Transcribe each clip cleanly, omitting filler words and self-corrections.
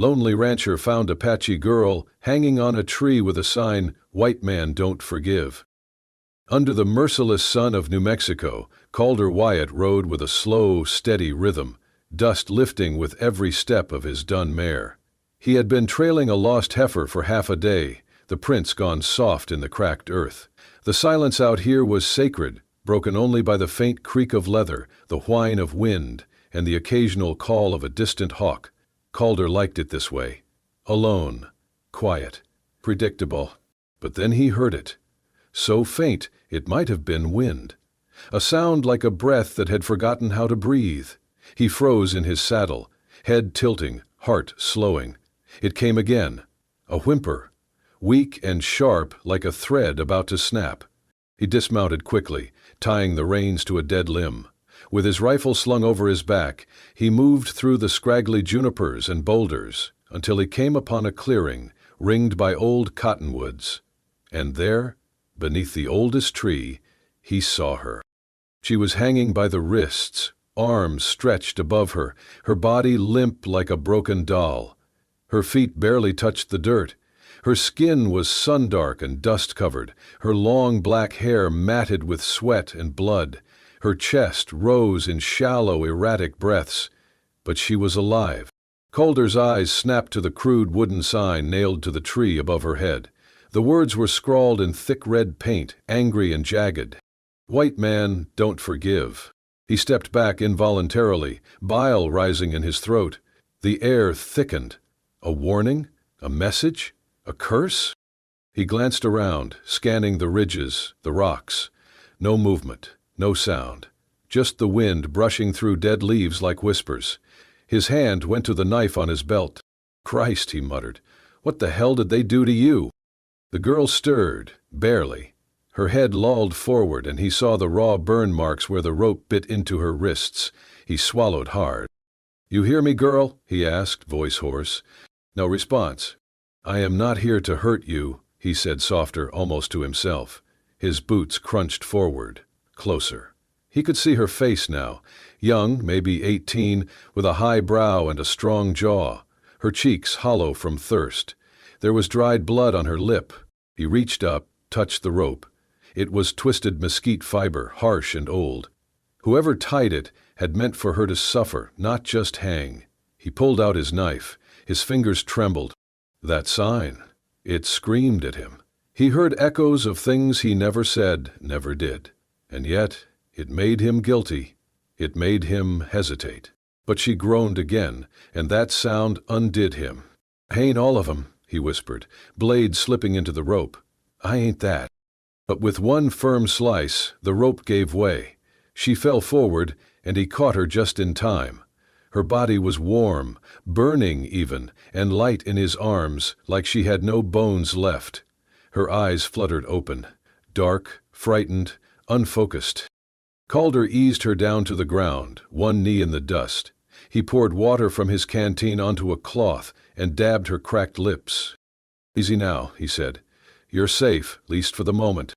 Lonely rancher found Apache girl hanging on a tree with a sign, "White man don't forgive." Under the merciless sun of New Mexico, Calder Wyatt rode with a slow, steady rhythm, dust lifting with every step of his dun mare. He had been trailing a lost heifer for half a day, the prints gone soft in the cracked earth. The silence out here was sacred, broken only by the faint creak of leather, the whine of wind, and the occasional call of a distant hawk. Calder liked it this way. Alone, quiet, predictable. But then he heard it. So faint it might have been wind. A sound like a breath that had forgotten how to breathe. He froze in his saddle, head tilting, heart slowing. It came again. A whimper, weak and sharp like a thread about to snap. He dismounted quickly, tying the reins to a dead limb. With his rifle slung over his back, he moved through the scraggly junipers and boulders until he came upon a clearing ringed by old cottonwoods. And there, beneath the oldest tree, he saw her. She was hanging by the wrists, arms stretched above her, her body limp like a broken doll. Her feet barely touched the dirt. Her skin was sun-dark and dust-covered, her long black hair matted with sweat and blood. Her chest rose in shallow, erratic breaths. But she was alive. Calder's eyes snapped to the crude wooden sign nailed to the tree above her head. The words were scrawled in thick red paint, angry and jagged. "White man, don't forgive." He stepped back involuntarily, bile rising in his throat. The air thickened. A warning? A message? A curse? He glanced around, scanning the ridges, the rocks. No movement, no sound. Just the wind brushing through dead leaves like whispers. His hand went to the knife on his belt. "Christ," he muttered, "what the hell did they do to you?" The girl stirred, barely. Her head lolled forward and he saw the raw burn marks where the rope bit into her wrists. He swallowed hard. "You hear me, girl?" he asked, voice hoarse. No response. "I am not here to hurt you," he said softer, almost to himself. His boots crunched forward, closer. He could see her face now, young, maybe 18, with a high brow and a strong jaw, her cheeks hollow from thirst. There was dried blood on her lip. He reached up, touched the rope. It was twisted mesquite fiber, harsh and old. Whoever tied it had meant for her to suffer, not just hang. He pulled out his knife. His fingers trembled. That sign. It screamed at him. He heard echoes of things he never said, never did. And yet, it made him guilty. It made him hesitate. But she groaned again, and that sound undid him. "I ain't all of 'em," he whispered, blade slipping into the rope. "I ain't that." But with one firm slice, the rope gave way. She fell forward, and he caught her just in time. Her body was warm, burning even, and light in his arms, like she had no bones left. Her eyes fluttered open, dark, frightened, unfocused. Calder eased her down to the ground, one knee in the dust. He poured water from his canteen onto a cloth and dabbed her cracked lips. "Easy now," he said. "You're safe, least for the moment."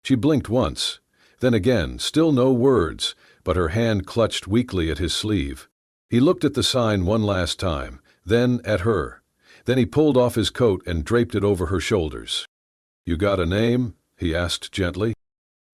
She blinked once. Then again, still no words, but her hand clutched weakly at his sleeve. He looked at the sign one last time, then at her. Then he pulled off his coat and draped it over her shoulders. "You got a name?" he asked gently.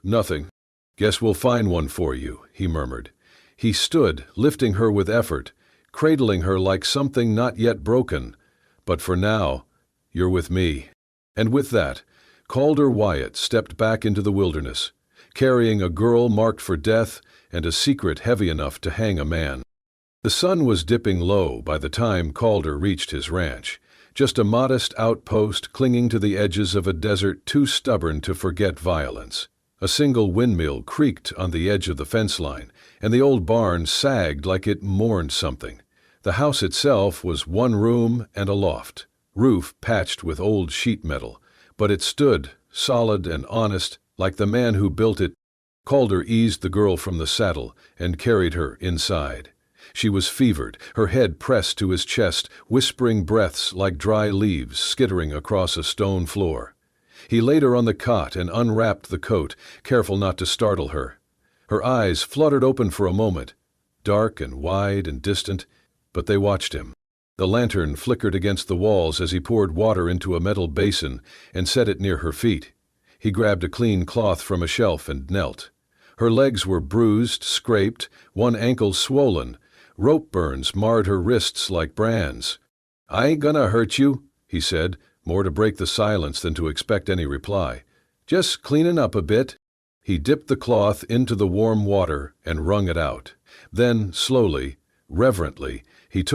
"Nothing. Guess we'll find one for you," he murmured. He stood, lifting her with effort, cradling her like something not yet broken. "But for now, you're with me." And with that, Calder Wyatt stepped back into the wilderness, carrying a girl marked for death and a secret heavy enough to hang a man. The sun was dipping low by the time Calder reached his ranch, just a modest outpost clinging to the edges of a desert too stubborn to forget violence. A single windmill creaked on the edge of the fence line, and the old barn sagged like it mourned something. The house itself was one room and a loft, roof patched with old sheet metal, but it stood, solid and honest, like the man who built it. Calder eased the girl from the saddle and carried her inside. She was fevered, her head pressed to his chest, whispering breaths like dry leaves skittering across a stone floor. He laid her on the cot and unwrapped the coat, careful not to startle her. Her eyes fluttered open for a moment, dark and wide and distant, but they watched him. The lantern flickered against the walls as he poured water into a metal basin and set it near her feet. He grabbed a clean cloth from a shelf and knelt. Her legs were bruised, scraped, one ankle swollen. Rope burns marred her wrists like brands. "I ain't gonna hurt you," he said, more to break the silence than to expect any reply. "Just cleanin' up a bit." He dipped the cloth into the warm water and wrung it out. Then, slowly, reverently, he took